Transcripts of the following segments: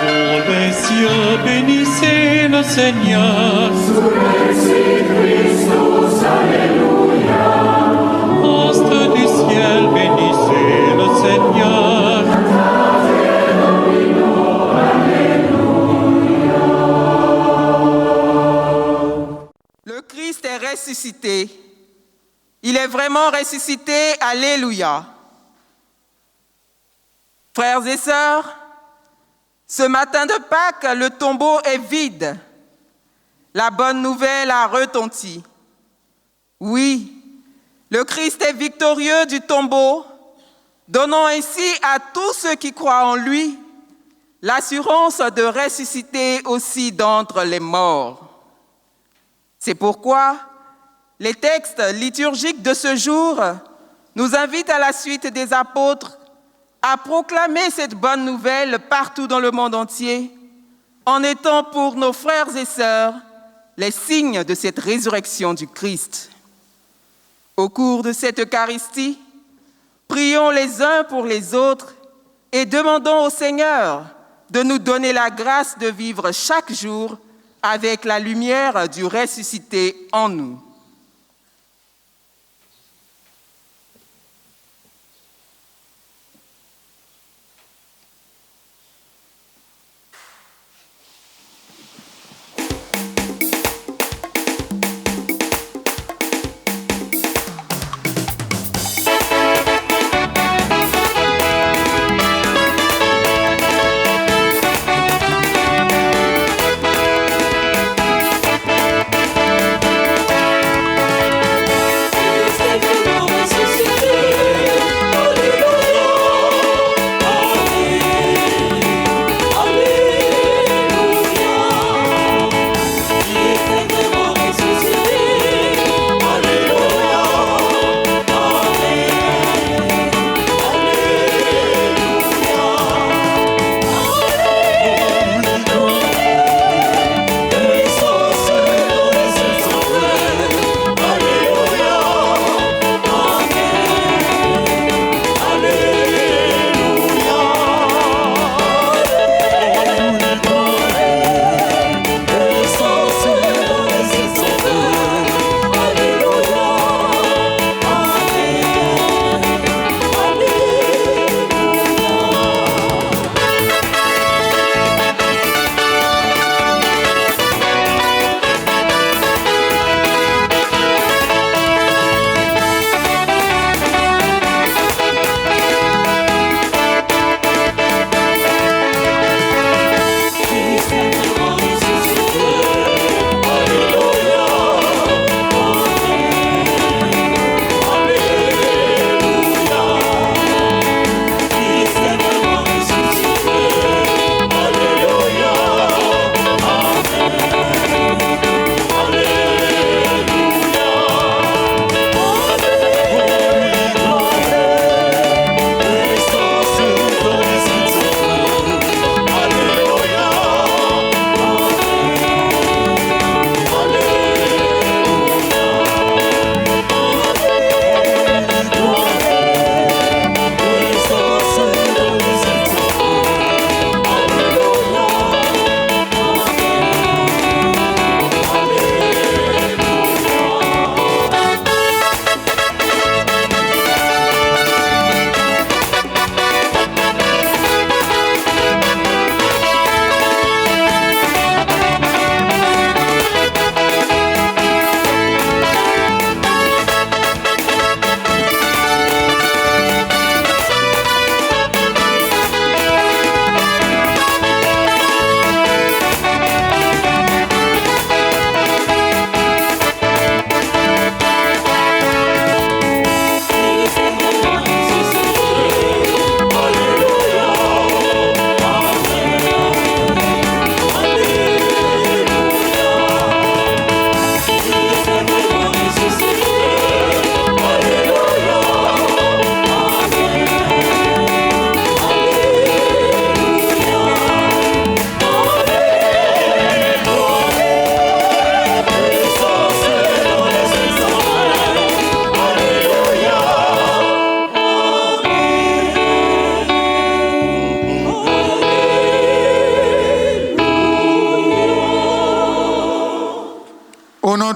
Pour les cieux, bénissez le Seigneur. Astres du ciel, bénissez le Seigneur. Le Christ est ressuscité. Il est vraiment ressuscité. Alléluia. Frères et sœurs, ce matin de Pâques, le tombeau est vide. La bonne nouvelle a retenti. Oui, le Christ est victorieux du tombeau, donnant ainsi à tous ceux qui croient en lui l'assurance de ressusciter aussi d'entre les morts. C'est pourquoi les textes liturgiques de ce jour nous invitent à la suite des apôtres à proclamer cette bonne nouvelle partout dans le monde entier, en étant pour nos frères et sœurs les signes de cette résurrection du Christ. Au cours de cette Eucharistie, prions les uns pour les autres et demandons au Seigneur de nous donner la grâce de vivre chaque jour avec la lumière du ressuscité en nous.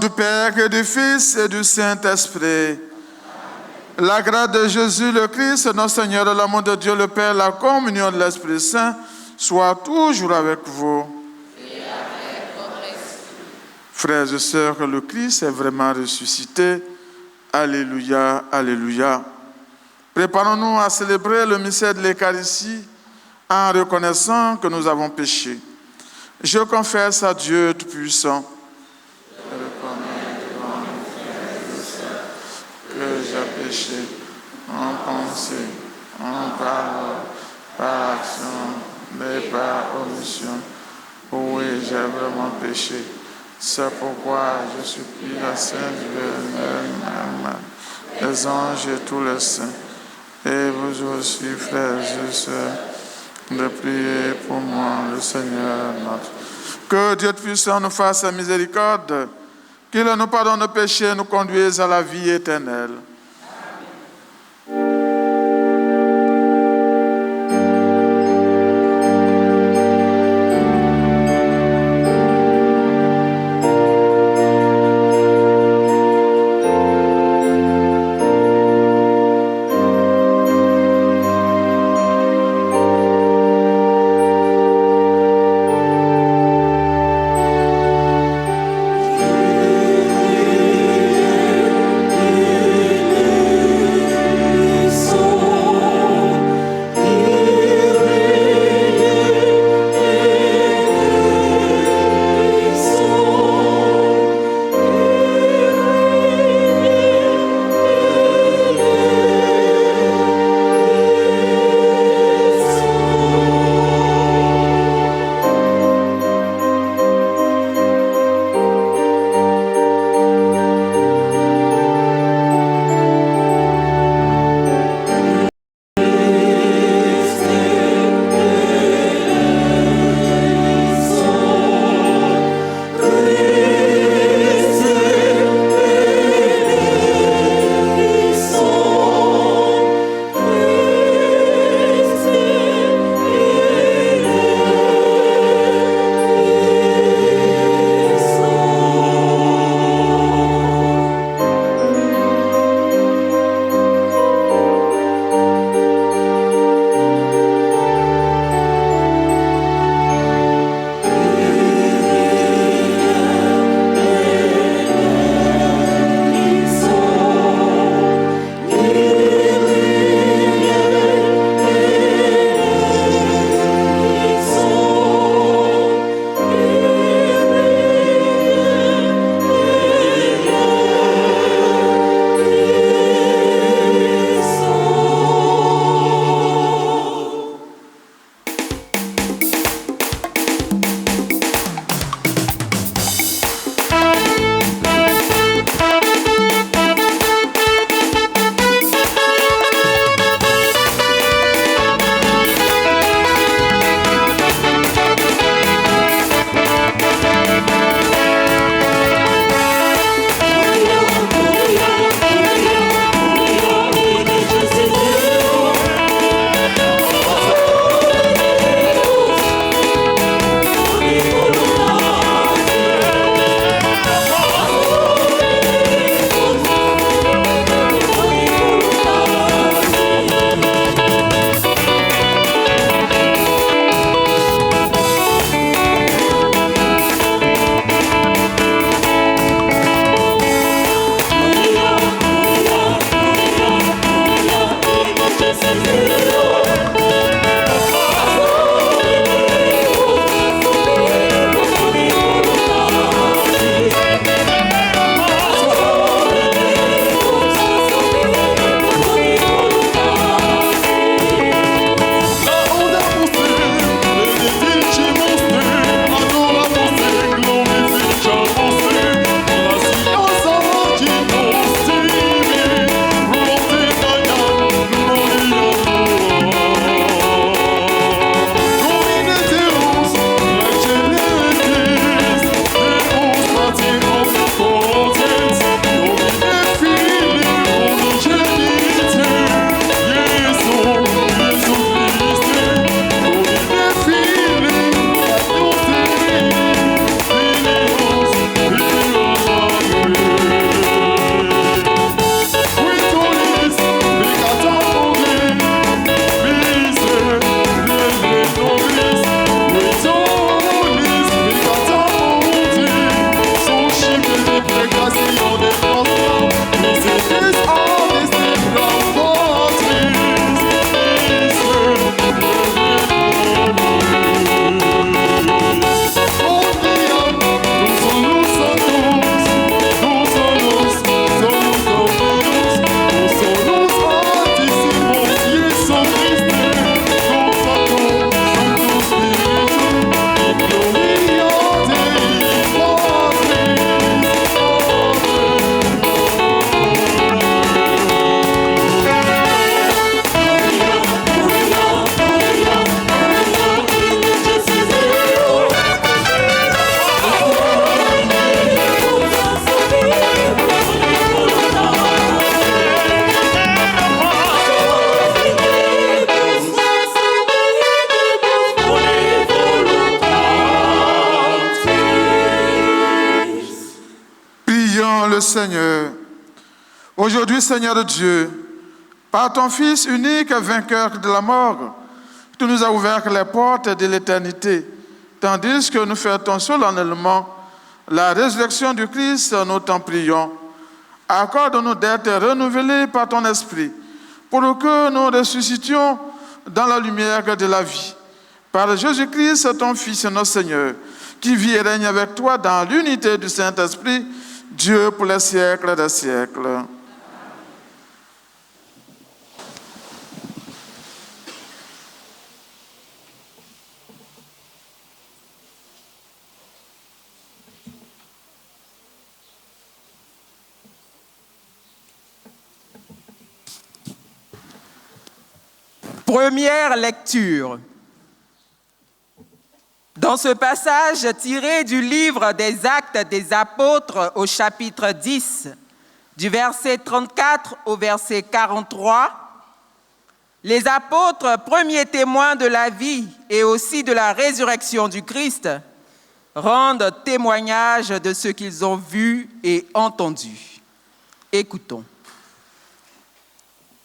du Père et du Fils et du Saint-Esprit. La grâce de Jésus le Christ, notre Seigneur, l'amour de Dieu le Père, la communion de l'Esprit Saint, soit toujours avec vous. Et avec votre esprit. Frères et sœurs, le Christ est vraiment ressuscité. Alléluia, alléluia. Préparons-nous à célébrer le mystère de l'Eucharistie en reconnaissant que nous avons péché. Je confesse à Dieu Tout-Puissant. Je reconnais devant mes frères et sœurs que j'ai péché en pensée, en parole, par action, mais par omission. Oui, j'ai vraiment péché. C'est pourquoi je supplie la Sainte Vierge, les anges et tous les saints, et vous aussi, frères et sœurs, de prier pour moi, le Seigneur notre. Que Dieu puissant nous fasse miséricorde, qu'il nous pardonne nos péchés et nous conduise à la vie éternelle. le Seigneur. Aujourd'hui, Seigneur Dieu, par ton Fils unique, vainqueur de la mort, tu nous as ouvert les portes de l'éternité, tandis que nous fêtons solennellement la résurrection du Christ, nous t'en prions. Accorde-nous d'être renouvelés par ton Esprit, pour que nous ressuscitions dans la lumière de la vie. Par Jésus-Christ, ton Fils, notre Seigneur, qui vit et règne avec toi dans l'unité du Saint-Esprit, Dieu pour les siècles des siècles. Première lecture. Dans ce passage tiré du livre des Actes des Apôtres au chapitre 10, du verset 34 au verset 43, les apôtres, premiers témoins de la vie et aussi de la résurrection du Christ, rendent témoignage de ce qu'ils ont vu et entendu. Écoutons.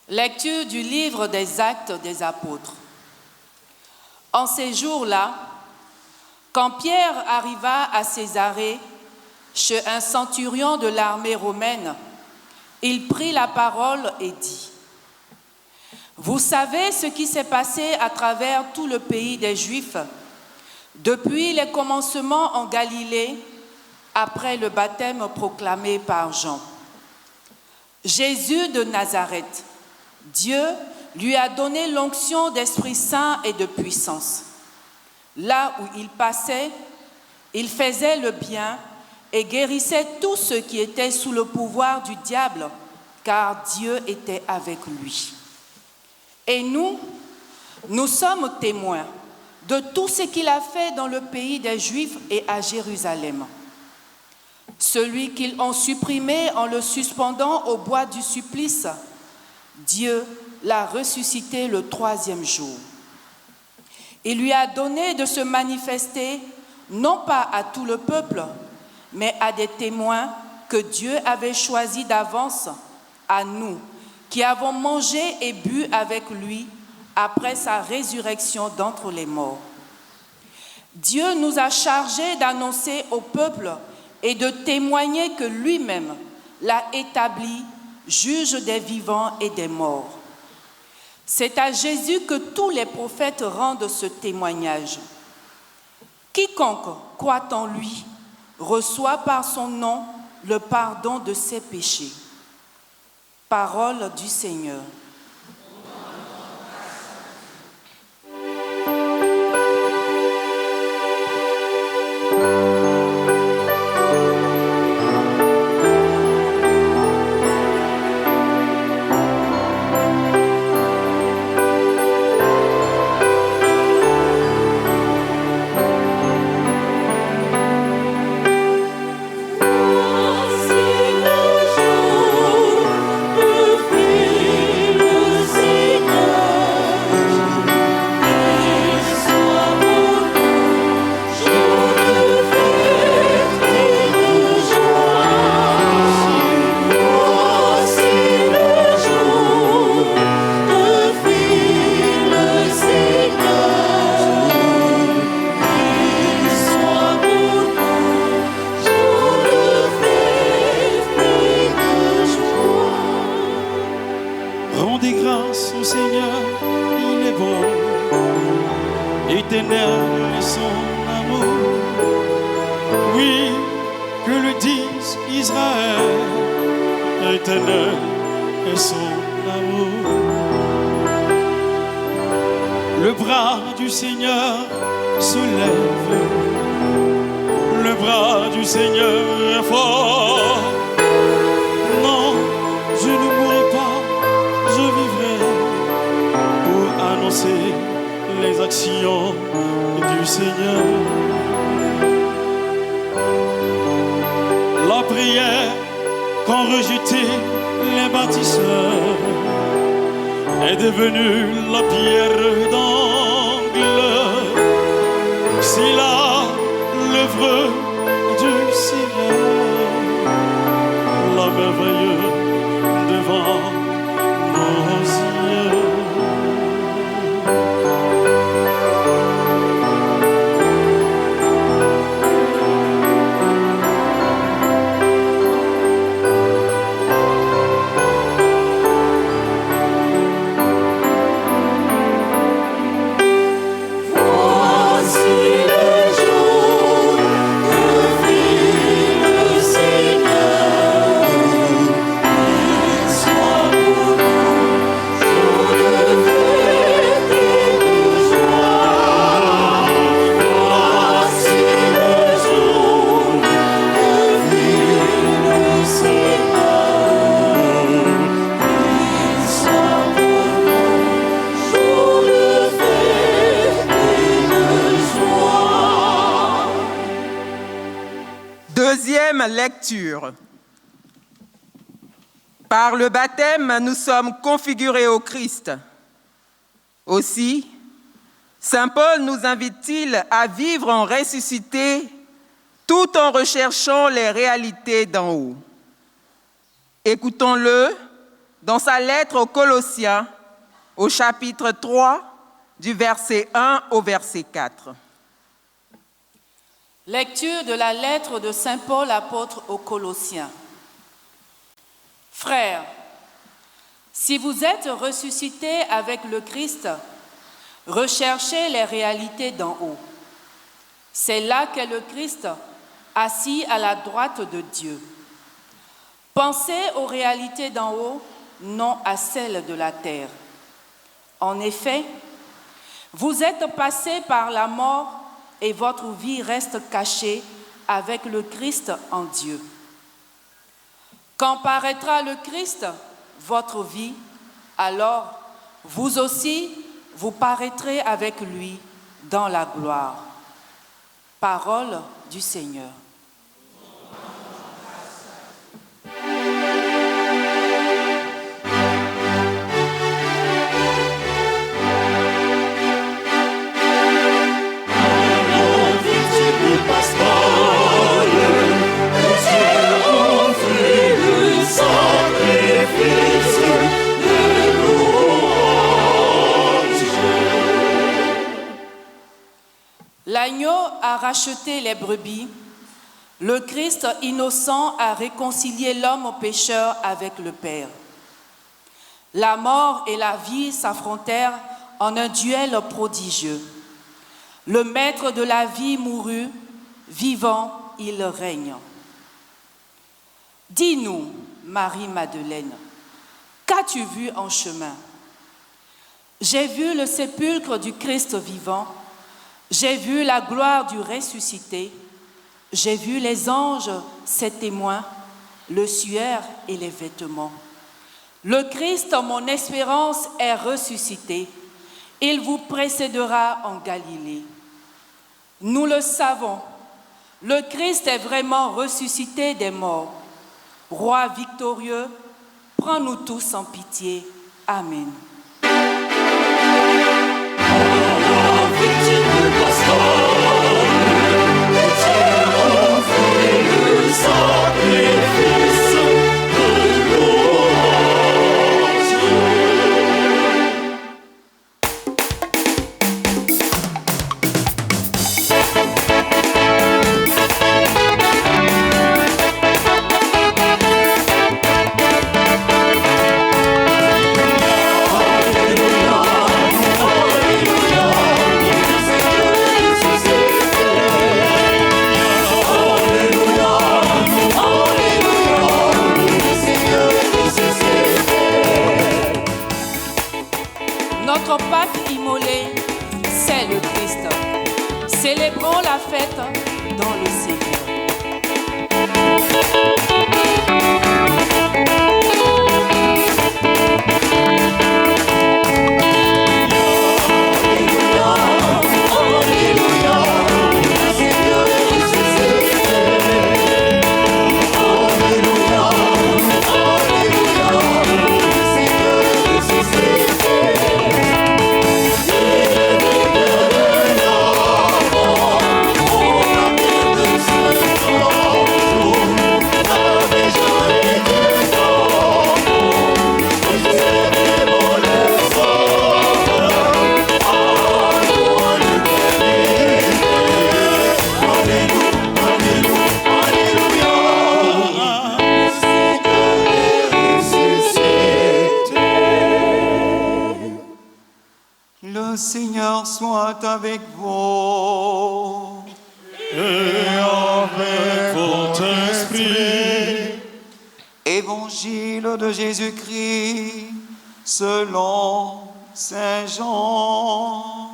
Lecture du livre des Actes des Apôtres. En ces jours-là, quand Pierre arriva à Césarée, chez un centurion de l'armée romaine, il prit la parole et dit : « Vous savez ce qui s'est passé à travers tout le pays des Juifs, depuis les commencements en Galilée, après le baptême proclamé par Jean. Jésus de Nazareth, Dieu lui a donné l'onction d'Esprit Saint et de puissance. Là où il passait, il faisait le bien et guérissait tous ceux qui étaient sous le pouvoir du diable, car Dieu était avec lui. Et nous sommes témoins de tout ce qu'il a fait dans le pays des Juifs et à Jérusalem. Celui qu'ils ont supprimé en le suspendant au bois du supplice, Dieu l'a ressuscité le 3e jour. Il lui a donné de se manifester, non pas à tout le peuple, mais à des témoins que Dieu avait choisis d'avance, à nous, qui avons mangé et bu avec lui après sa résurrection d'entre les morts. Dieu nous a chargés d'annoncer au peuple et de témoigner que lui-même l'a établi, juge des vivants et des morts. C'est à Jésus que tous les prophètes rendent ce témoignage. Quiconque croit en lui reçoit par son nom le pardon de ses péchés. Parole du Seigneur. Rendez grâce au Seigneur, il est bon. Éternel est son amour. Oui, que le dise Israël. Éternel est son amour. Le bras du Seigneur se lève. Le bras du Seigneur est fort. Non, je ne mourrai pas, je vivrai pour annoncer les actions du Seigneur. La prière qu'ont rejeté les bâtisseurs est devenue la pierre d'angle. C'est là l'œuvre du Seigneur. Deuxième lecture. Par le baptême, nous sommes configurés au Christ. Aussi, saint Paul nous invite-t-il à vivre en ressuscité tout en recherchant les réalités d'en haut. Écoutons-le dans sa lettre aux Colossiens, au chapitre 3, du verset 1 au verset 4. Lecture de la lettre de saint Paul apôtre aux Colossiens. Frères, si vous êtes ressuscités avec le Christ, recherchez les réalités d'en haut. C'est là qu'est le Christ, assis à la droite de Dieu. Pensez aux réalités d'en haut, non à celles de la terre. En effet, vous êtes passés par la mort et votre vie reste cachée avec le Christ en Dieu. Quand paraîtra le Christ, votre vie, alors vous aussi, vous paraîtrez avec lui dans la gloire. Parole du Seigneur. L'agneau a racheté les brebis, le Christ innocent a réconcilié l'homme pécheur avec le Père. La mort et la vie s'affrontèrent en un duel prodigieux. Le maître de la vie mourut, vivant, il règne. Dis-nous, Marie-Madeleine, qu'as-tu vu en chemin? J'ai vu le sépulcre du Christ vivant. J'ai vu la gloire du ressuscité, j'ai vu les anges, ses témoins, le suaire et les vêtements. Le Christ, mon espérance, est ressuscité. Il vous précédera en Galilée. Nous le savons, le Christ est vraiment ressuscité des morts. Roi victorieux, prends-nous tous en pitié. Amen. Notre Pâque immolée, c'est le Christ. Célébrons la fête dans le Seigneur. Le Seigneur soit avec vous. Et avec votre esprit. Évangile de Jésus-Christ selon Saint Jean.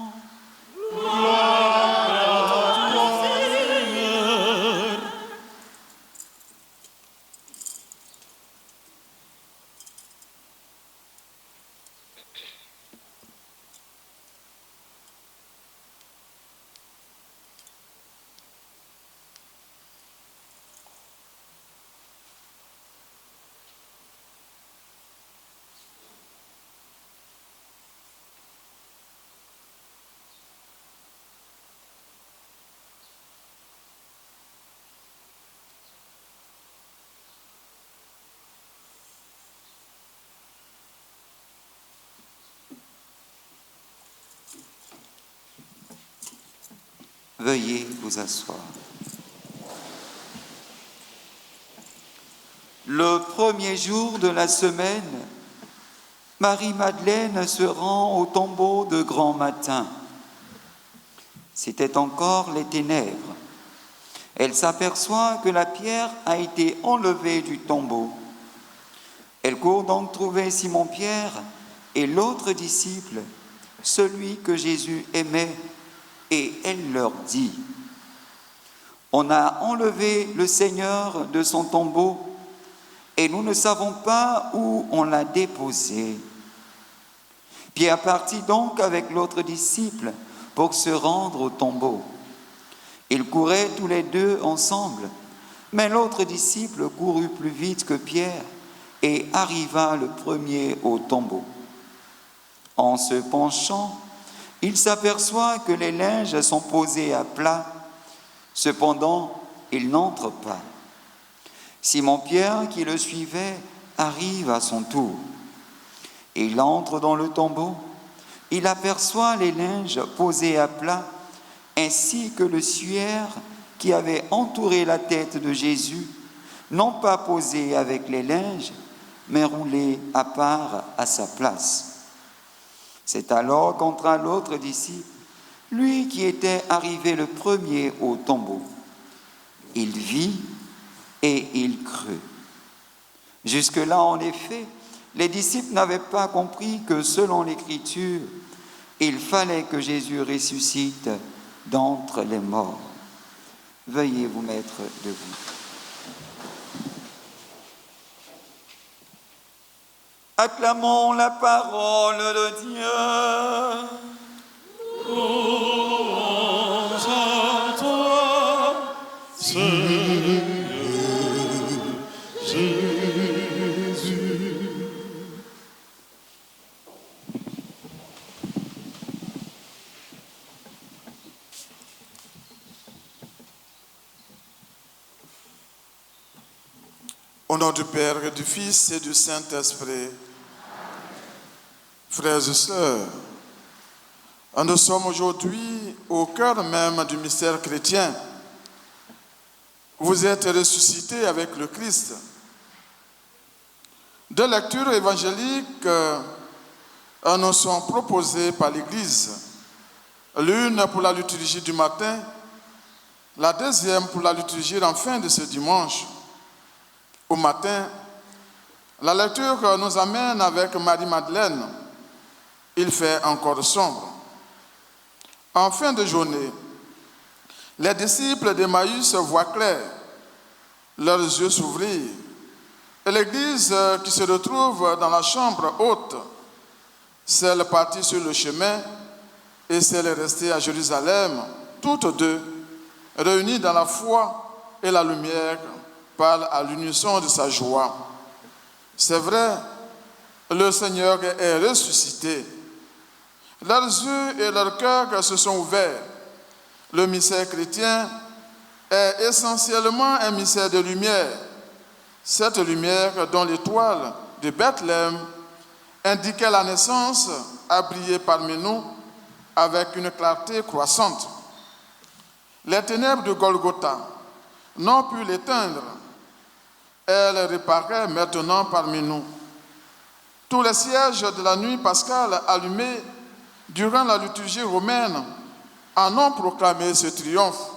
Veuillez vous asseoir. Le premier jour de la semaine, Marie-Madeleine se rend au tombeau de grand matin. C'était encore les ténèbres. Elle s'aperçoit que la pierre a été enlevée du tombeau. Elle court donc trouver Simon-Pierre et l'autre disciple, celui que Jésus aimait, et elle leur dit : « On a enlevé le Seigneur de son tombeau et nous ne savons pas où on l'a déposé. » Pierre partit donc avec l'autre disciple pour se rendre au tombeau. Ils couraient tous les deux ensemble, mais l'autre disciple courut plus vite que Pierre et arriva le premier au tombeau. En se penchant, il s'aperçoit que les linges sont posés à plat. Cependant, il n'entre pas. Simon-Pierre, qui le suivait, arrive à son tour. Il entre dans le tombeau. Il aperçoit les linges posés à plat, ainsi que le suaire qui avait entouré la tête de Jésus, non pas posé avec les linges, mais roulé à part à sa place. C'est alors qu'entra l'autre disciple, lui qui était arrivé le premier au tombeau. Il vit et il crut. Jusque-là, en effet, les disciples n'avaient pas compris que, selon l'Écriture, il fallait que Jésus ressuscite d'entre les morts. Veuillez vous mettre debout. Acclamons la parole de Dieu. Louange à toi, Seigneur Jésus. Au nom du Père et du Fils et du Saint-Esprit, frères et sœurs, nous sommes aujourd'hui au cœur même du mystère chrétien. Vous êtes ressuscités avec le Christ. Deux lectures évangéliques nous sont proposées par l'Église. L'une pour la liturgie du matin, la deuxième pour la liturgie en fin de ce dimanche. Au matin, la lecture nous amène avec Marie-Madeleine. Il fait encore sombre. En fin de journée, les disciples d'Emmaüs voient clair, leurs yeux s'ouvrir, et l'Église qui se retrouve dans la chambre haute, celle partie sur le chemin et celle restée à Jérusalem, toutes deux, réunies dans la foi et la lumière, parlent à l'unisson de sa joie. C'est vrai, le Seigneur est ressuscité. Leurs yeux et leurs cœurs se sont ouverts. Le mystère chrétien est essentiellement un mystère de lumière. Cette lumière dont l'étoile de Bethléem indiquait la naissance a brillé parmi nous avec une clarté croissante. Les ténèbres de Golgotha n'ont pu l'éteindre. Elle reparaît maintenant parmi nous. Tous les sièges de la nuit pascale allumés durant la liturgie romaine en ont proclamé ce triomphe.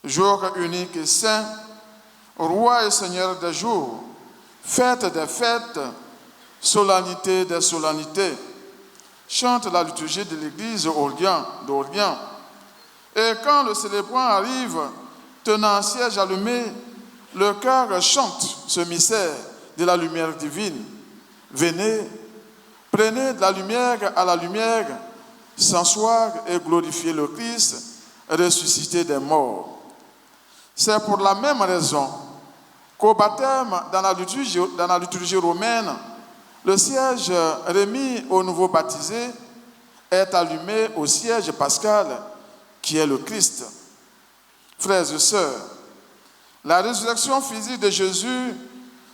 Jour unique et saint, roi et seigneur des jours, fête des fêtes, solennité des solennités, chante la liturgie de l'Église d'Orient. Et quand le célébrant arrive, tenant un siège allumé, le cœur chante ce mystère de la lumière divine. Venez, prenez de la lumière à la lumière, s'asseoir et glorifier le Christ, ressuscité des morts. C'est pour la même raison qu'au baptême, dans la liturgie romaine, le siège remis aux nouveaux baptisés est allumé au siège pascal qui est le Christ. Frères et sœurs, la résurrection physique de Jésus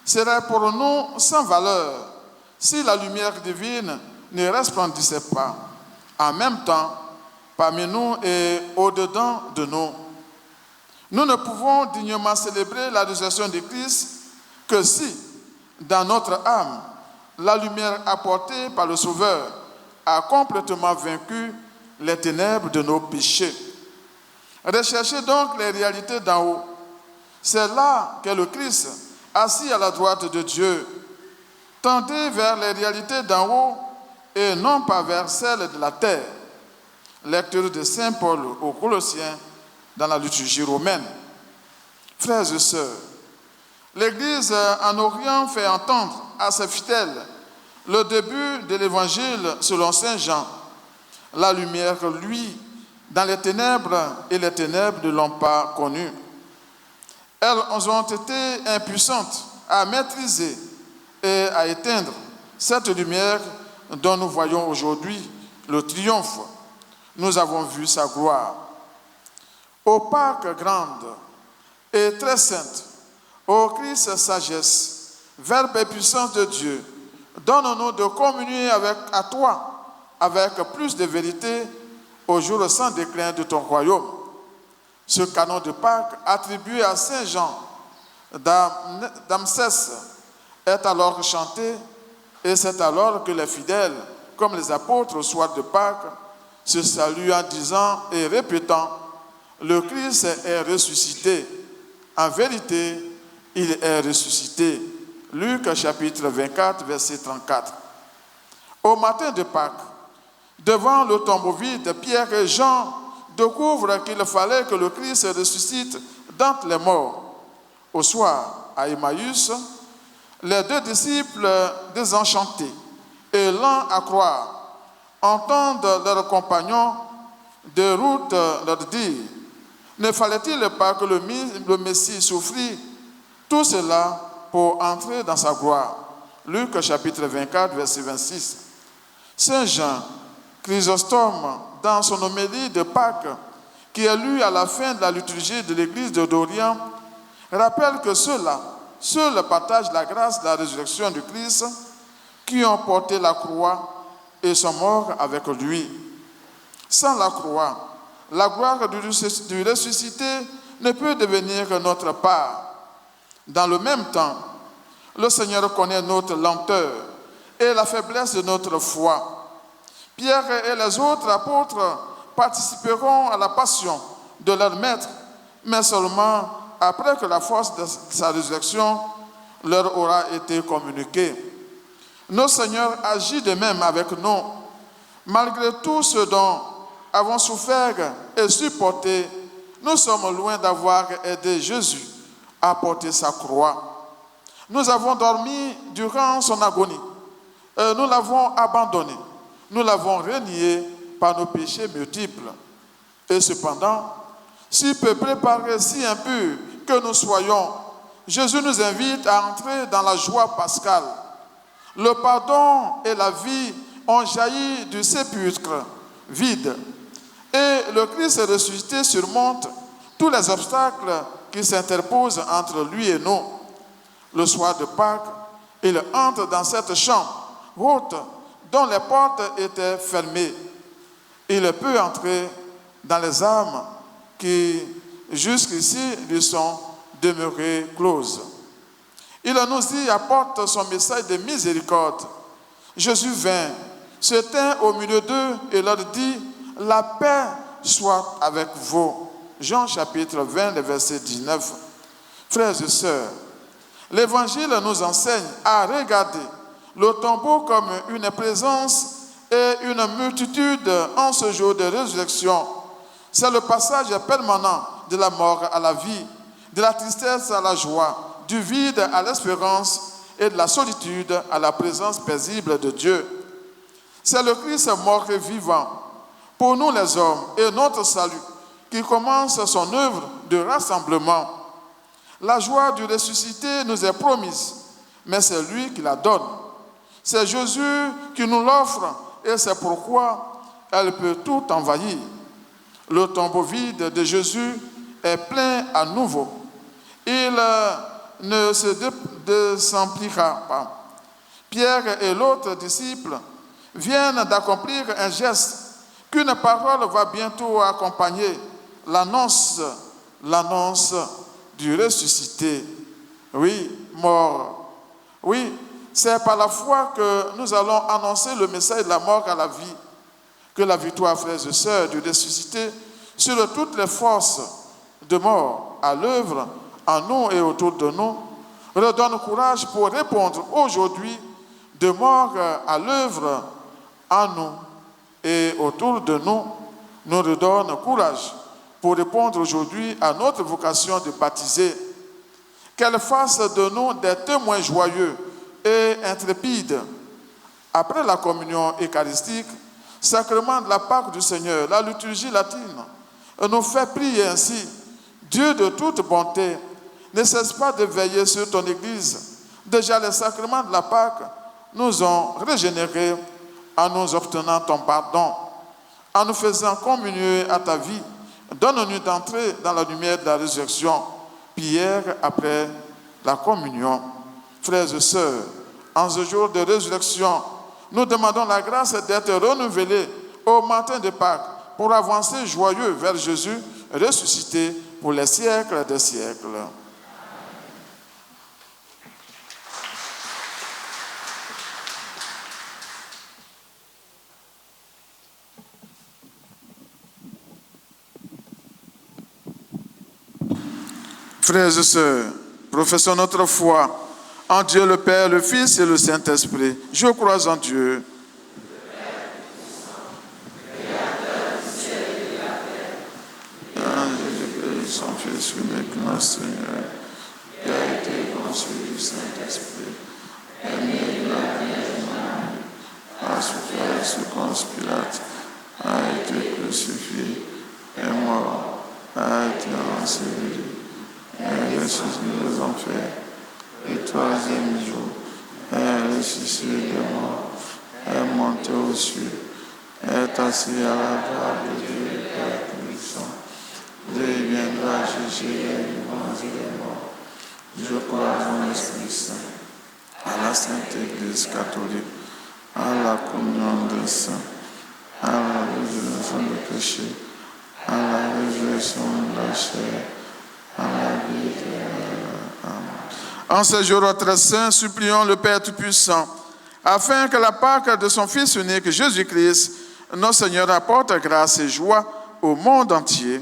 serait pour nous sans valeur si la lumière divine ne resplendissait pas. En même temps, parmi nous et au-dedans de nous. Nous ne pouvons dignement célébrer la résurrection de Christ que si, dans notre âme, la lumière apportée par le Sauveur a complètement vaincu les ténèbres de nos péchés. Recherchez donc les réalités d'en haut. C'est là qu'est le Christ, assis à la droite de Dieu. Tendez vers les réalités d'en haut et non pas vers celles de la terre. Lecture de Saint Paul aux Colossiens dans la liturgie romaine. Frères et sœurs, l'Église en Orient fait entendre à ses fidèles le début de l'Évangile selon Saint Jean. La lumière, lui, dans les ténèbres, et les ténèbres ne l'ont pas connu. Elles ont été impuissantes à maîtriser et à éteindre cette lumière dont nous voyons aujourd'hui le triomphe. Nous avons vu sa gloire. Ô Pâques grande et très sainte, ô Christ sagesse, Verbe et puissance de Dieu, donne-nous de communier à toi avec plus de vérité au jour sans déclin de ton royaume. Ce canon de Pâques attribué à Saint Jean d'Amsès est alors chanté, et c'est alors que les fidèles, comme les apôtres au soir de Pâques, se saluent en disant et répétant: le Christ est ressuscité. En vérité, il est ressuscité. Luc chapitre 24, verset 34. Au matin de Pâques, devant le tombeau vide, Pierre et Jean découvrent qu'il fallait que le Christ ressuscite d'entre les morts. Au soir, à Emmaüs, les deux disciples désenchantés et lents à croire entendent leurs compagnons de route leur dire: ne fallait-il pas que le Messie souffrit tout cela pour entrer dans sa gloire? Luc chapitre 24, verset 26. Saint Jean Chrysostome, dans son homélie de Pâques, qui est lue à la fin de la liturgie de l'église de d'Orient, rappelle que ceux-là, seuls partagent la grâce de la résurrection du Christ, qui ont porté la croix et sont morts avec lui. Sans la croix, la gloire du ressuscité ne peut devenir notre part. Dans le même temps, le Seigneur connaît notre lenteur et la faiblesse de notre foi. Pierre et les autres apôtres participeront à la passion de leur Maître, mais seulement après que la force de sa résurrection leur aura été communiquée. Notre Seigneur agit de même avec nous. Malgré tout ce dont avons souffert et supporté, nous sommes loin d'avoir aidé Jésus à porter sa croix. Nous avons dormi durant son agonie. Nous l'avons abandonné. Nous l'avons renié par nos péchés multiples. Et cependant, si peuplé paraît si impur que nous soyons, Jésus nous invite à entrer dans la joie pascale. Le pardon et la vie ont jailli du sépulcre vide. Et le Christ ressuscité surmonte tous les obstacles qui s'interposent entre lui et nous. Le soir de Pâques, il entre dans cette chambre haute dont les portes étaient fermées. Il peut entrer dans les âmes qui jusqu'ici lui sont demeurées closes. Il nous y apporte son message de miséricorde. Jésus vint, se tint au milieu d'eux et leur dit: la paix soit avec vous. Jean chapitre 20, verset 19. Frères et sœurs, l'Évangile nous enseigne à regarder le tombeau comme une présence et une multitude en ce jour de résurrection. C'est le passage permanent de la mort à la vie, de la tristesse à la joie, du vide à l'espérance et de la solitude à la présence paisible de Dieu. C'est le Christ mort et vivant pour nous les hommes et notre salut qui commence son œuvre de rassemblement. La joie du ressuscité nous est promise, mais c'est lui qui la donne. C'est Jésus qui nous l'offre et c'est pourquoi elle peut tout envahir. Le tombeau vide de Jésus est plein à nouveau. Il ne se désemplira pas. Pierre et l'autre disciple viennent d'accomplir un geste qu'une parole va bientôt accompagner l'annonce du ressuscité. Oui, mort. Oui, c'est par la foi que nous allons annoncer le message de la mort à la vie. Que la victoire, frères et sœurs, du ressuscité sur toutes les forces de mort à l'œuvre en nous et autour de nous redonne courage pour répondre aujourd'hui de mort à l'œuvre en nous et autour de nous, nous redonne courage pour répondre aujourd'hui à notre vocation de baptiser. Qu'elle fasse de nous des témoins joyeux et intrépides. Après la communion eucharistique, sacrement de la Pâque du Seigneur, la liturgie latine nous fait prier ainsi. Dieu de toute bonté, ne cesse pas de veiller sur ton Église. Déjà les sacrements de la Pâque nous ont régénérés en nous obtenant ton pardon, en nous faisant communier à ta vie. Donne-nous d'entrer dans la lumière de la résurrection. Prière après la communion. Frères et sœurs, en ce jour de résurrection, nous demandons la grâce d'être renouvelés au matin de Pâques pour avancer joyeux vers Jésus ressuscité pour les siècles des siècles. Frères et sœurs, professons notre foi en Dieu le Père, le Fils et le Saint-Esprit. Je crois en Dieu. Son Fils unique, notre Seigneur, qui a été conçu du Saint-Esprit, est né de la Vierge Marie, a souffert sous Ponce Pilate, a été crucifié, est mort, a été enseveli, est ressuscité des enfers, le troisième jour, est ressuscité des morts, est monté aux cieux, est assis à la droite de Dieu le Père puissant. Dieu viendra juger les vivants et les morts. Je crois en l'Esprit Saint, à la Sainte Église catholique, à la communion des saints, à la résurrection du péché, à la résurrection de la chair, à la vie éternelle. Amen. En ce jour très saint, supplions le Père Tout-Puissant, afin que la Pâque de son Fils unique, Jésus-Christ, notre Seigneur, apporte grâce et joie au monde entier.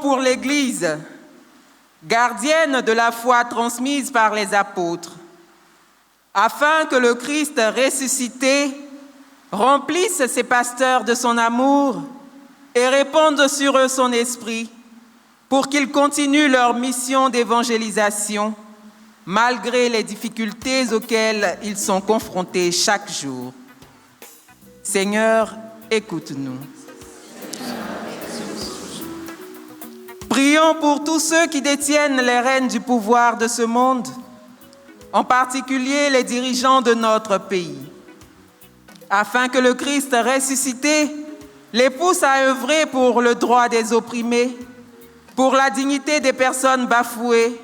Pour l'Église, gardienne de la foi transmise par les apôtres, afin que le Christ ressuscité remplisse ses pasteurs de son amour et répande sur eux son esprit, pour qu'ils continuent leur mission d'évangélisation, malgré les difficultés auxquelles ils sont confrontés chaque jour. Seigneur, écoute-nous. Prions pour tous ceux qui détiennent les rênes du pouvoir de ce monde, en particulier les dirigeants de notre pays, afin que le Christ ressuscité les pousse à œuvrer pour le droit des opprimés, pour la dignité des personnes bafouées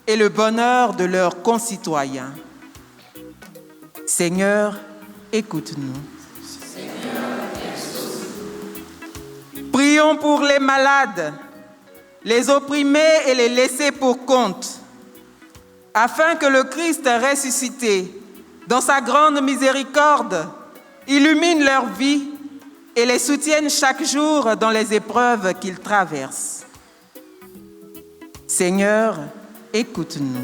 et le bonheur de leurs concitoyens. Seigneur, écoute-nous. Prions pour les malades, les opprimés et les laissés pour compte, afin que le Christ ressuscité, dans sa grande miséricorde, illumine leur vie et les soutienne chaque jour dans les épreuves qu'ils traversent. Seigneur, écoute-nous.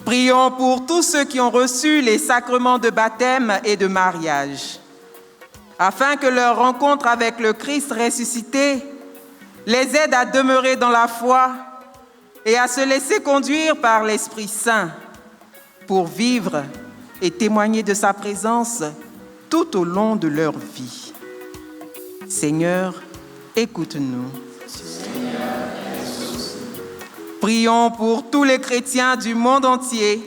Prions pour tous ceux qui ont reçu les sacrements de baptême et de mariage, afin que leur rencontre avec le Christ ressuscité les aide à demeurer dans la foi et à se laisser conduire par l'Esprit Saint pour vivre et témoigner de sa présence tout au long de leur vie. Seigneur, écoute-nous. Prions pour tous les chrétiens du monde entier,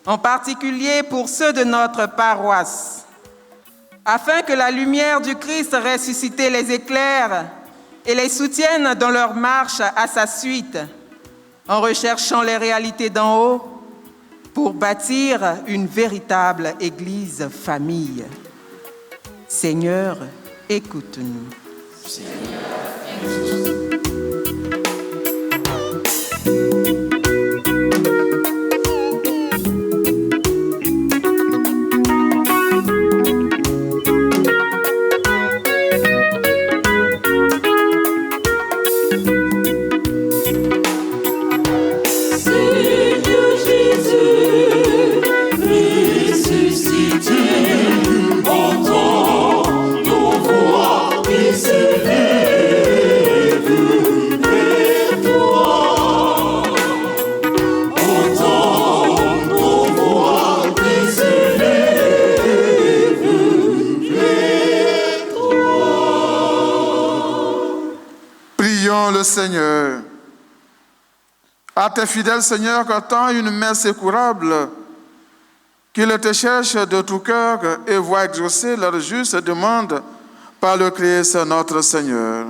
en particulier pour ceux de notre paroisse, afin que la lumière du Christ ressuscité les éclaire et les soutienne dans leur marche à sa suite, en recherchant les réalités d'en haut pour bâtir une véritable Église famille. Seigneur, écoute-nous. Le Seigneur. À tes fidèles, Seigneur, qu'attend une main secourable, qu'ils te cherchent de tout cœur et voient exaucer leur juste demande par le Christ notre Seigneur.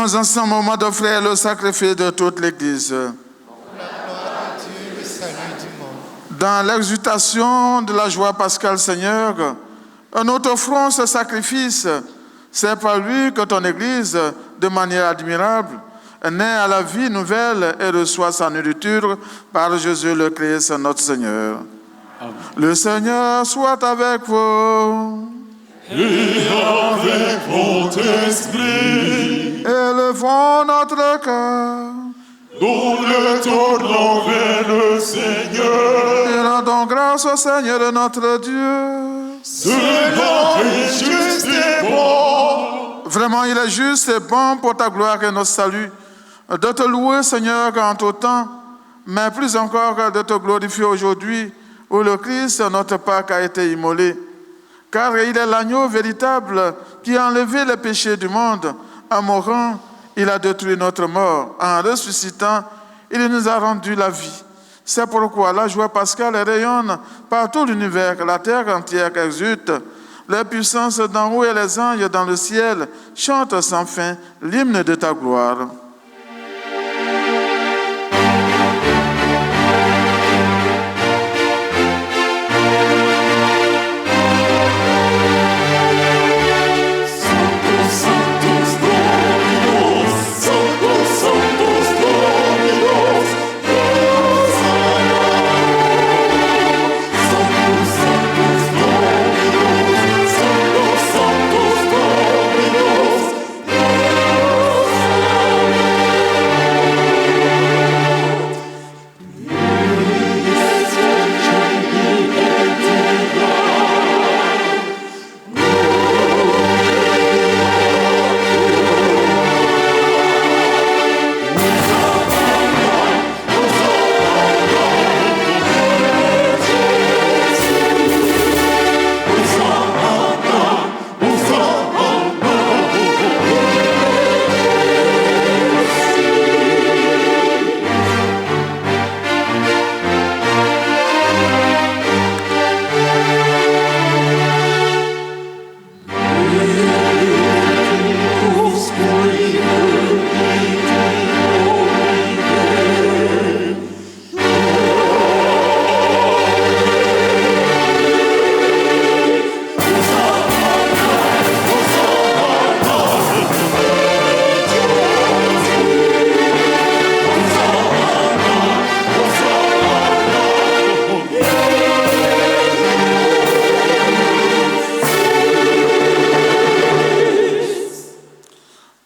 Prions ensemble au moment d'offrir le sacrifice de toute l'Église. Dans l'exultation de la joie pascale, Seigneur, nous t'offrons ce sacrifice. C'est par lui que ton Église, de manière admirable, naît à la vie nouvelle et reçoit sa nourriture par Jésus le Christ, notre Seigneur. Amen. Le Seigneur soit avec vous. Et avec votre esprit. Élevons notre cœur. Nous le tournons vers le Seigneur. Et rendons grâce au Seigneur notre Dieu. Cela est juste et bon. Vraiment, il est juste et bon pour ta gloire et notre salut de te louer, Seigneur, en tout temps, mais plus encore de te glorifier aujourd'hui où le Christ, notre Pâque, a été immolé. Car il est l'agneau véritable qui a enlevé les péchés du monde. En mourant, il a détruit notre mort. En ressuscitant, il nous a rendu la vie. C'est pourquoi la joie pascale rayonne par tout l'univers, la terre entière exulte. Les puissances d'en haut et les anges dans le ciel chantent sans fin l'hymne de ta gloire.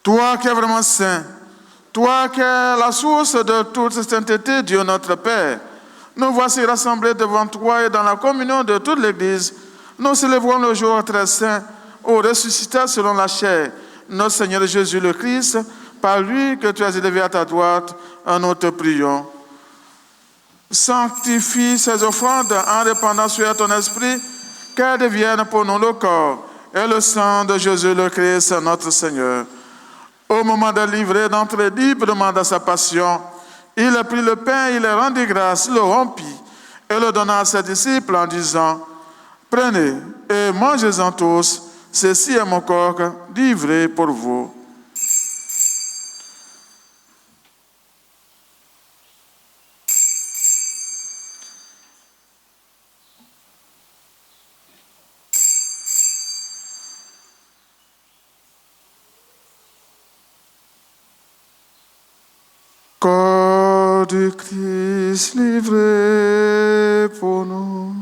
Toi qui es vraiment saint, toi qui es la source de toute sainteté, Dieu notre Père, nous voici rassemblés devant toi et dans la communion de toute l'Église. Nous célébrons le jour très saint au ressuscité selon la chair, notre Seigneur Jésus le Christ, par lui que tu as élevé à ta droite, nous te prions. Sanctifie ces offrandes en répandant sur ton esprit, qu'elles deviennent pour nous le corps et le sang de Jésus le Christ, notre Seigneur. Au moment de livrer, d'entrer librement dans sa passion, il a pris le pain, il a rendu grâce, le rompit et le donna à ses disciples en disant: prenez et mangez-en tous, ceci est mon corps livré pour vous. Corps du Christ livré pour nous.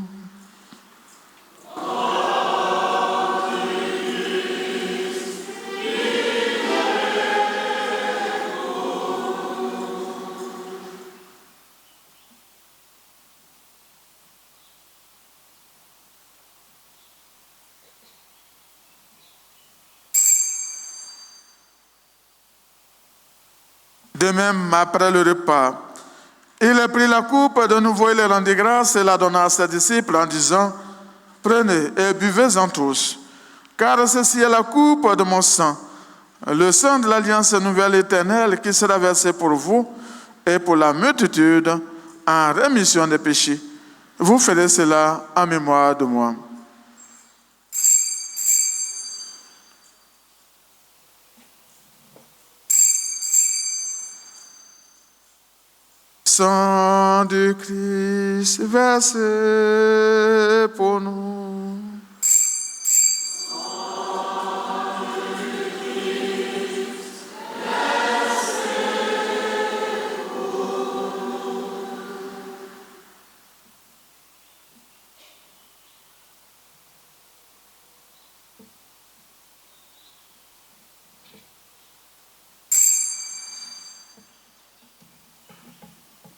De même, après le repas, il a pris la coupe de nouveau, il rendit grâce et la donna à ses disciples en disant: prenez et buvez-en tous, car ceci est la coupe de mon sang, le sang de l'alliance nouvelle éternelle qui sera versé pour vous et pour la multitude en rémission des péchés. Vous ferez cela en mémoire de moi. Sang du Christ versé pour nous.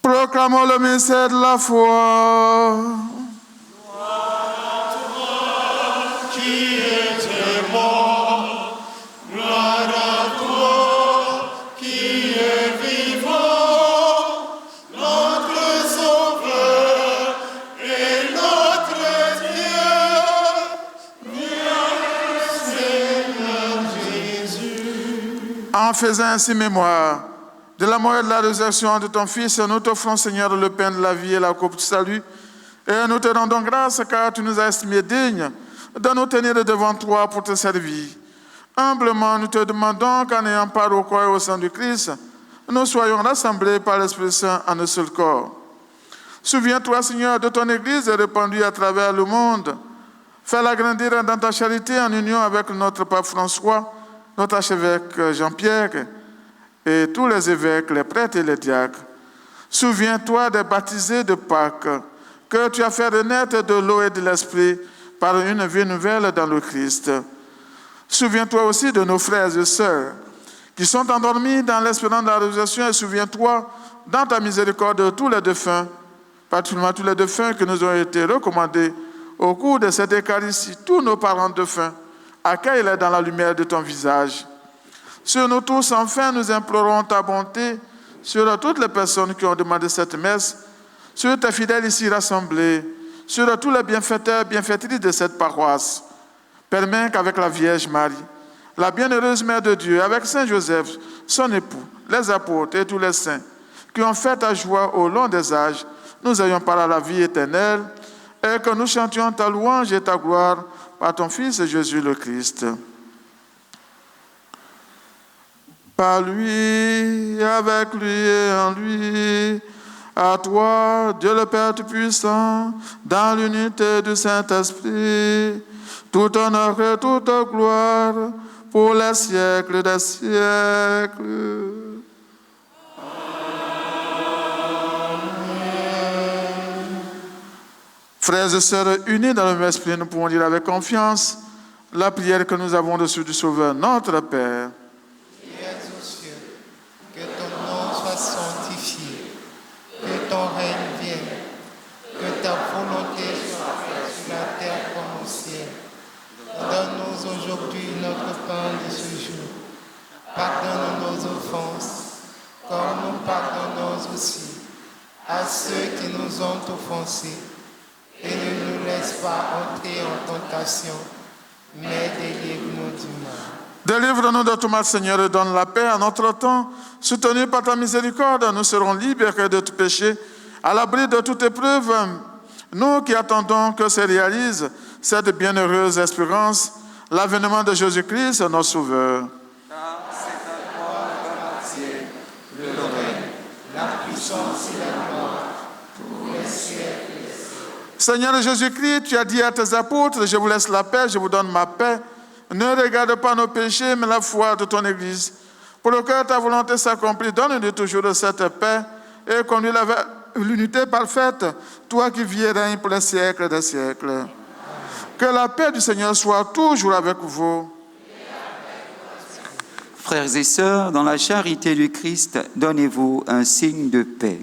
Proclamons le mystère de la foi. Qui était mort, gloire à toi, qui est vivant, notre Sauveur et notre Dieu, Seigneur Jésus. En faisant ainsi mémoire de la mort et de la résurrection de ton Fils, nous t'offrons, Seigneur, le pain de la vie et la coupe du salut. Et nous te rendons grâce car tu nous as estimés dignes de nous tenir devant toi pour te servir. Humblement, nous te demandons qu'en ayant part au corps et au sang du Christ, nous soyons rassemblés par l'Esprit Saint en un seul corps. Souviens-toi, Seigneur, de ton Église répandue à travers le monde. Fais-la grandir dans ta charité en union avec notre pape François, notre archevêque Jean-Pierre, et tous les évêques, les prêtres et les diacres. Souviens-toi des baptisés de Pâques que tu as fait renaître de l'eau et de l'esprit par une vie nouvelle dans le Christ. Souviens-toi aussi de nos frères et sœurs qui sont endormis dans l'espérance de la résurrection et souviens-toi dans ta miséricorde de tous les défunts, particulièrement tous les défunts qui nous ont été recommandés au cours de cette Eucharistie. Tous nos parents défunts, accueille-les dans la lumière de ton visage. Sur nous tous, enfin, nous implorons ta bonté sur toutes les personnes qui ont demandé cette messe, sur tes fidèles ici rassemblés, sur tous les bienfaiteurs, bienfaitrices de cette paroisse. Permets qu'avec la Vierge Marie, la bienheureuse Mère de Dieu, avec Saint Joseph, son époux, les apôtres et tous les saints, qui ont fait ta joie au long des âges, nous ayons par à la vie éternelle, et que nous chantions ta louange et ta gloire par ton Fils Jésus le Christ. Par lui, avec lui et en lui, à toi, Dieu le Père Tout-Puissant, dans l'unité du Saint-Esprit, tout honneur et toute gloire pour les siècles des siècles. Frères et sœurs unis dans le même esprit, nous pouvons dire avec confiance la prière que nous avons reçue du Sauveur, notre Père. Que ton nom soit sanctifié, que ton règne vienne, que ta volonté soit faite sur la terre comme au ciel. Donne-nous aujourd'hui notre pain de ce jour. Pardonne nos offenses, comme nous pardonnons aussi à ceux qui nous ont offensés. Et ne nous laisse pas entrer en tentation, mais délivre-nous du mal. Délivre-nous de tout mal, Seigneur, et donne la paix à notre temps. Soutenus par ta miséricorde, nous serons libérés de tout péché, à l'abri de toute épreuve. Nous qui attendons que se réalise cette bienheureuse espérance, l'avènement de Jésus-Christ, notre Sauveur. Car c'est à toi qu'appartient le règne, la puissance et la gloire pour les siècles. Seigneur Jésus-Christ, tu as dit à tes apôtres, je vous laisse la paix, je vous donne ma paix. Ne regarde pas nos péchés, mais la foi de ton Église. Pour que ta volonté s'accomplisse, donne-nous toujours cette paix et conduis-la vers l'unité parfaite, toi qui vis et règnes pour les siècles des siècles. Que la paix du Seigneur soit toujours avec vous. Frères et sœurs, dans la charité du Christ, donnez-vous un signe de paix.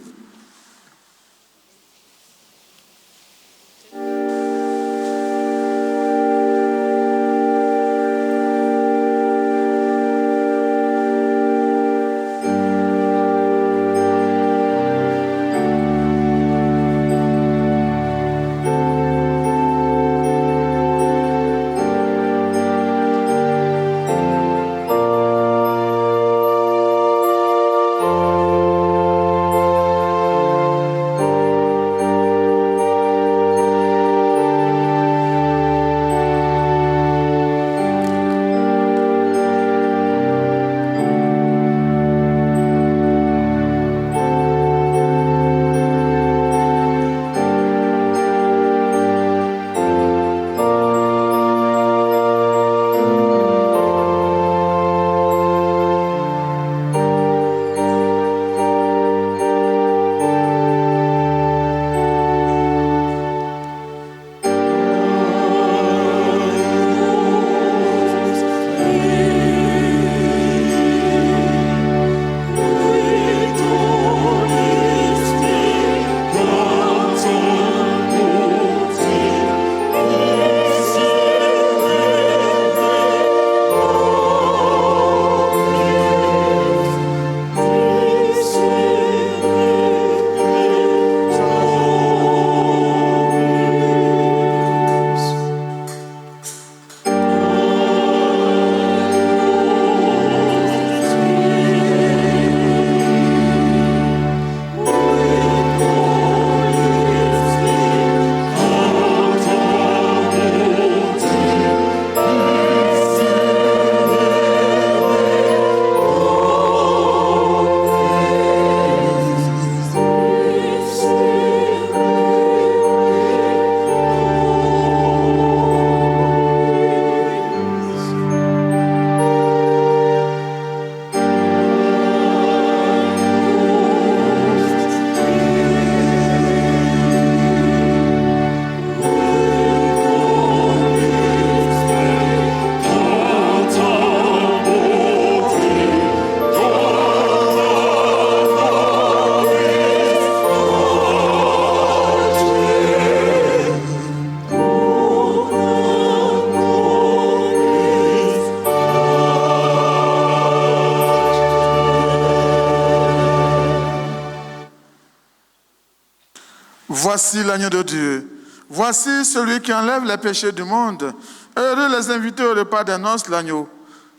Voici l'agneau de Dieu. Voici celui qui enlève les péchés du monde. Heureux les invités au repas des noces, l'agneau.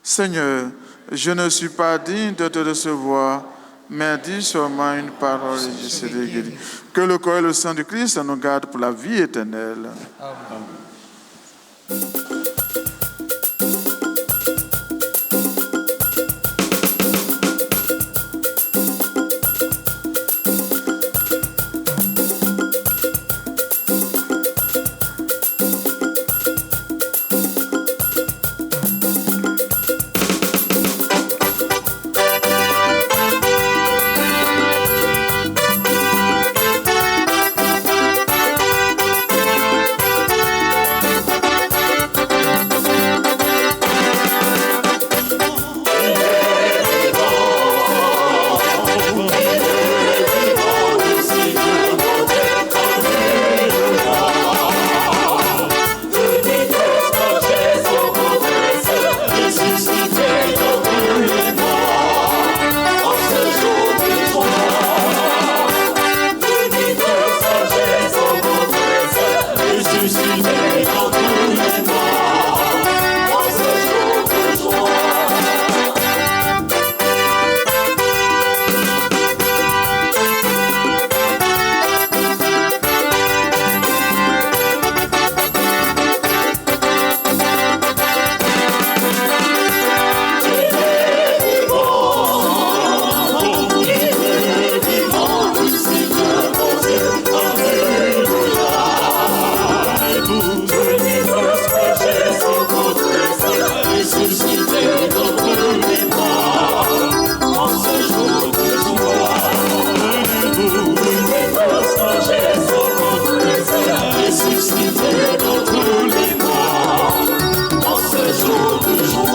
Seigneur, je ne suis pas digne de te recevoir, mais dis seulement une parole et je serai guéri. Que le corps et le sang du Christ nous gardent pour la vie éternelle. Amen. ressuscité d'entre les morts en ce jour de joie.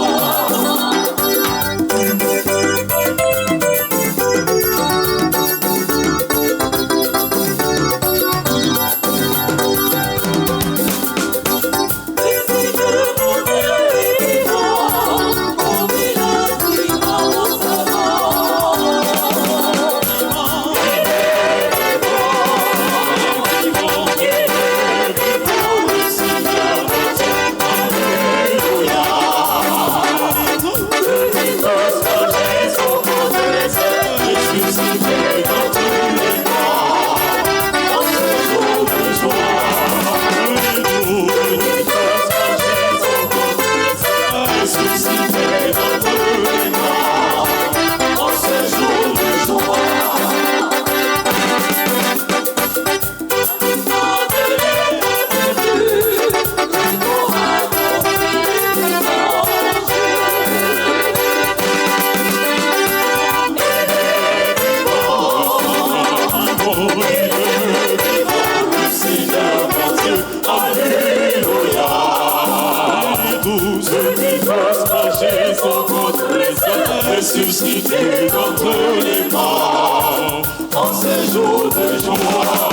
Ressuscité d'entre les morts en ce jour de joie.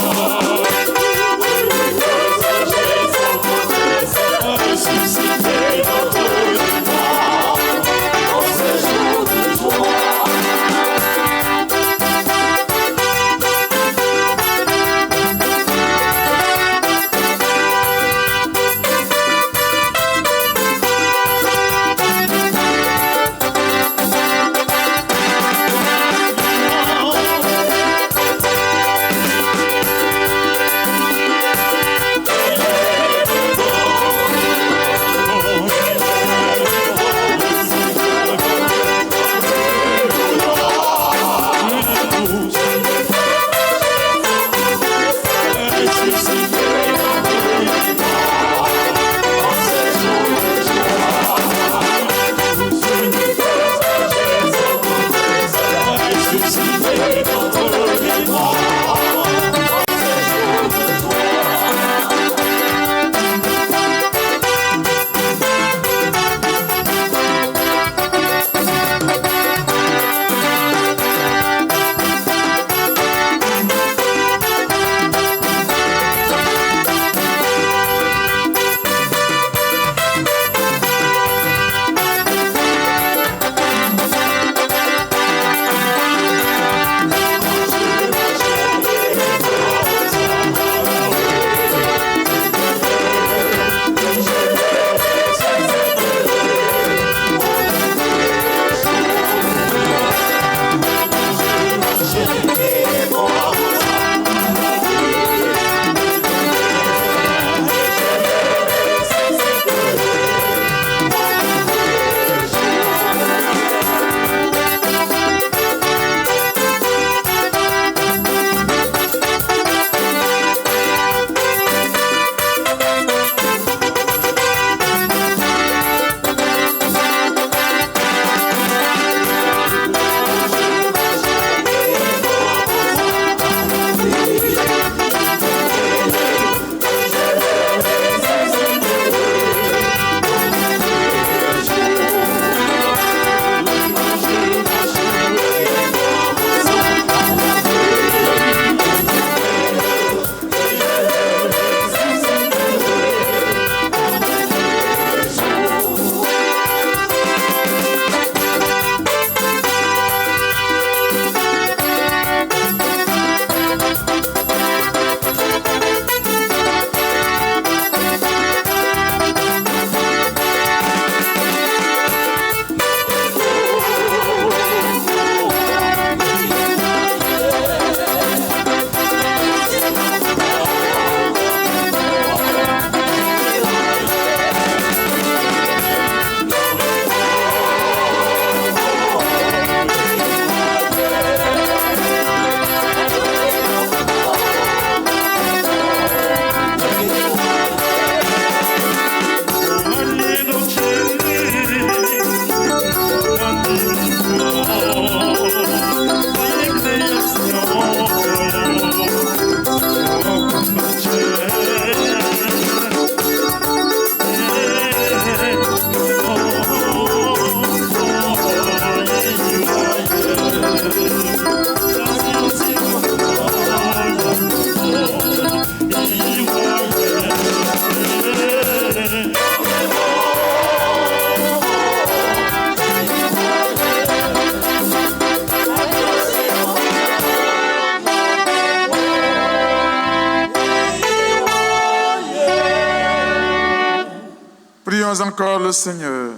Prions encore le Seigneur.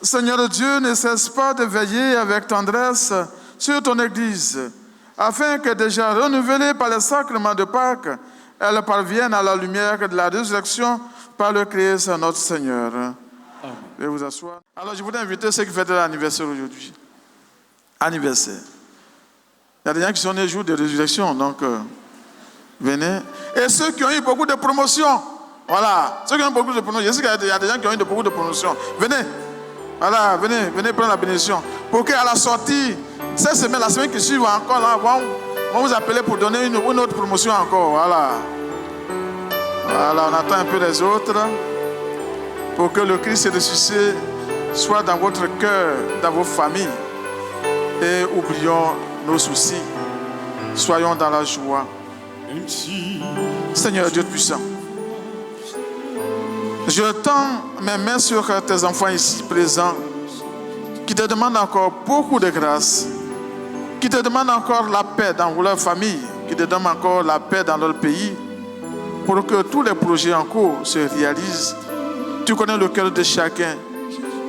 Seigneur Dieu, ne cesse pas de veiller avec tendresse sur ton Église, afin que déjà renouvelée par le sacrement de Pâques, elle parvienne à la lumière de la résurrection par le Christ notre Seigneur. Veuillez vous asseoir. Alors je voudrais inviter ceux qui fêtent l'anniversaire aujourd'hui. Anniversaire. Il y a des gens qui sont nés le jour de résurrection, donc venez. Et ceux qui ont eu beaucoup de promotions, voilà, ceux qui ont eu beaucoup de promotions, je sais qu'il y a des gens qui ont eu beaucoup de promotions. Venez, voilà, venez prendre la bénédiction. Pour qu'à la sortie, cette semaine, la semaine qui suit, encore là, on va vous appeler pour donner une autre promotion encore, voilà. Voilà, on attend un peu les autres pour que le Christ ressuscité soit dans votre cœur, dans vos familles. Et oublions nos soucis. Soyons dans la joie. Seigneur Dieu puissant, je tends mes mains sur tes enfants ici présents qui te demandent encore beaucoup de grâce, qui te demandent encore la paix dans leur famille, qui te demandent encore la paix dans leur pays, pour que tous les projets en cours se réalisent. Tu connais le cœur de chacun,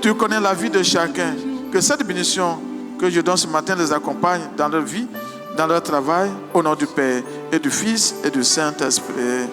tu connais la vie de chacun. Que cette bénédiction que je donne ce matin les accompagne dans leur vie, dans leur travail, au nom du Père et du Fils et du Saint-Esprit.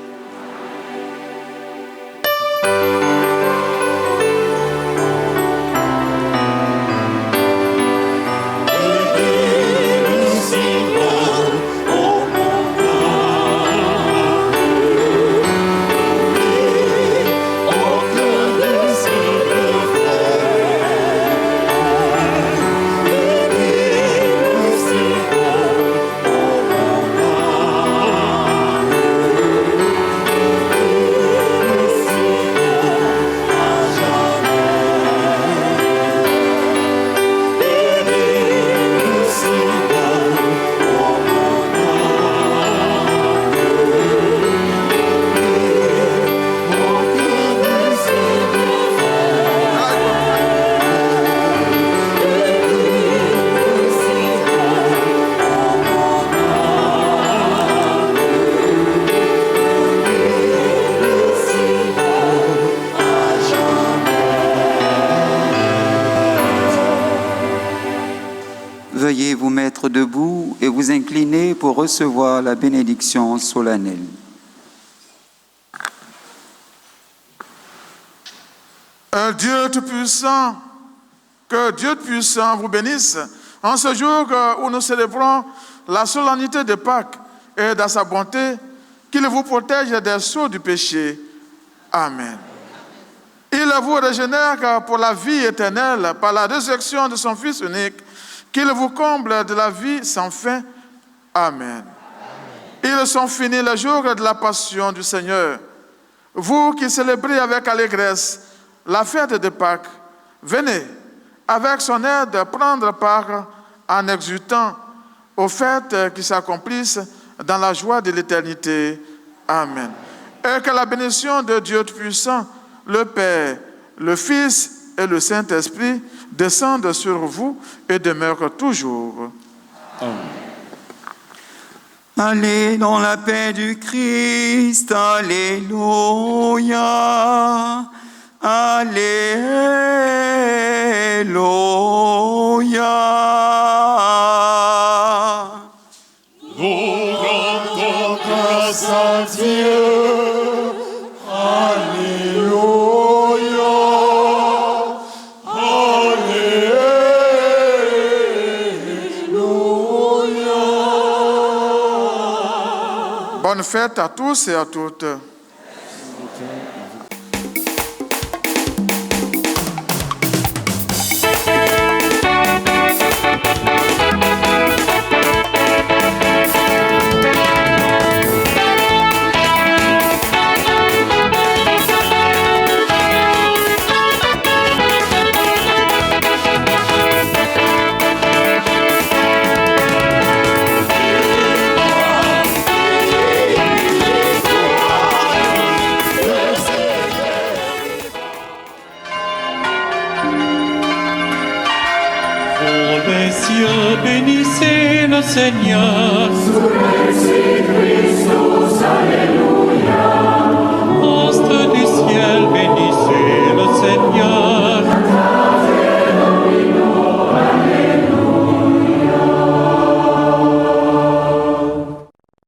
Veuillez vous mettre debout et vous incliner pour recevoir la bénédiction solennelle. Dieu Tout-Puissant, que Dieu Tout-Puissant vous bénisse en ce jour où nous célébrons la solennité de Pâques et dans sa bonté, qu'il vous protège des sauts du péché. Amen. Il vous régénère pour la vie éternelle par la résurrection de son Fils unique, qu'il vous comble de la vie sans fin. Amen. Ils sont finis les jours de la passion du Seigneur. Vous qui célébrez avec allégresse la fête de Pâques, venez avec son aide prendre part en exultant aux fêtes qui s'accomplissent dans la joie de l'éternité. Amen. Et que la bénédiction de Dieu Tout-Puissant, le Père, le Fils et le Saint-Esprit descendent sur vous et demeurent toujours. Amen. Allez dans la paix du Christ, alléluia, alléluia. Nous rendons grâce à Dieu. Bonne fête à tous et à toutes. Bénissez le Seigneur. Sur Christus, Alléluia.